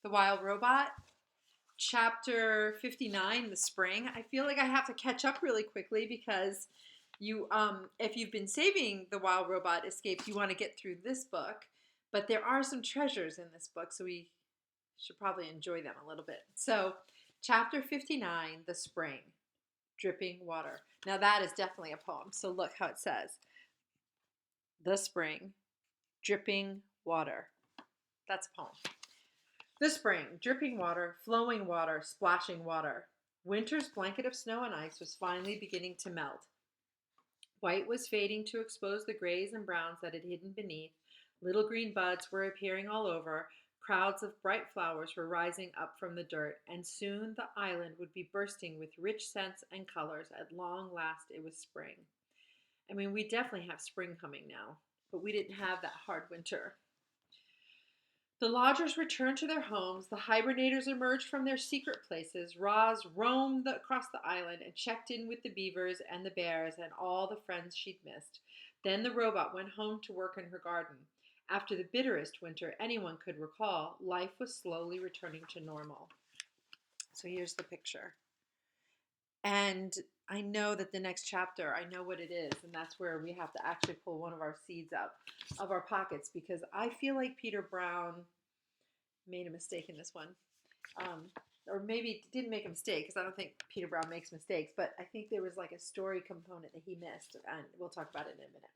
The Wild Robot, chapter 59, The Spring. I feel like I have to catch up really quickly because if you've been saving The Wild Robot Escapes, you want to get through this book, but there are some treasures in this book, so we should probably enjoy them a little bit. So, chapter 59, The Spring, Dripping Water. Now that is definitely a poem. So look how it says. The spring, dripping water. That's a poem. The spring, dripping water, flowing water, splashing water. Winter's blanket of snow and ice was finally beginning to melt. White was fading to expose the grays and browns that had hidden beneath. Little green buds were appearing all over. Crowds of bright flowers were rising up from the dirt, and soon the island would be bursting with rich scents and colors. At long last, it was spring. I mean, we definitely have spring coming now, but we didn't have that hard winter. The lodgers returned to their homes. The hibernators emerged from their secret places. Roz roamed across the island and checked in with the beavers and the bears and all the friends she'd missed. Then the robot went home to work in her garden. After the bitterest winter anyone could recall, life was slowly returning to normal. So here's the picture. And I know that the next chapter, I know what it is, and that's where we have to actually pull one of our seeds out of our pockets because I feel like Peter Brown made a mistake in this one. Or maybe didn't make a mistake because I don't think Peter Brown makes mistakes, but I think there was like a story component that he missed, and we'll talk about it in a minute.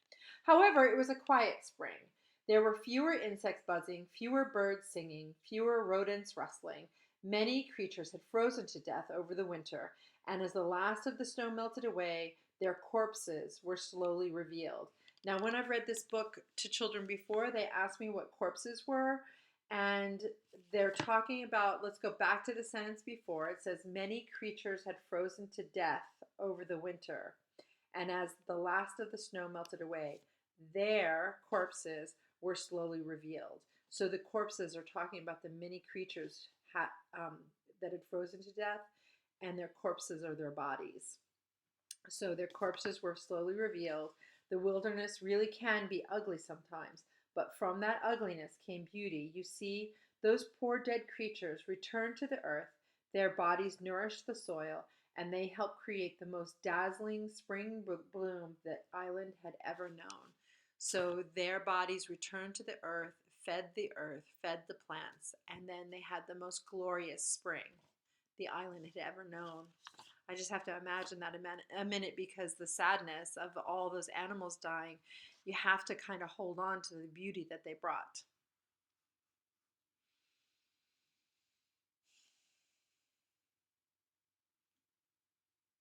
However, it was a quiet spring. There were fewer insects buzzing, fewer birds singing, fewer rodents rustling. Many creatures had frozen to death over the winter, and as the last of the snow melted away, their corpses were slowly revealed. Now, when I've read this book to children before, they asked me what corpses were, and they're talking about, let's go back to the sentence before. It says, many creatures had frozen to death over the winter, and as the last of the snow melted away, their corpses were slowly revealed. So the corpses are talking about the many creatures that had frozen to death, and their corpses are their bodies. So their corpses were slowly revealed. The wilderness really can be ugly sometimes, but from that ugliness came beauty. You see, those poor dead creatures returned to the earth. Their bodies nourished the soil, and they helped create the most dazzling spring bloom that island had ever known. So their bodies returned to the earth, fed the plants, and then they had the most glorious spring the island had ever known. I just have to imagine that a minute because the sadness of all those animals dying, you have to kind of hold on to the beauty that they brought.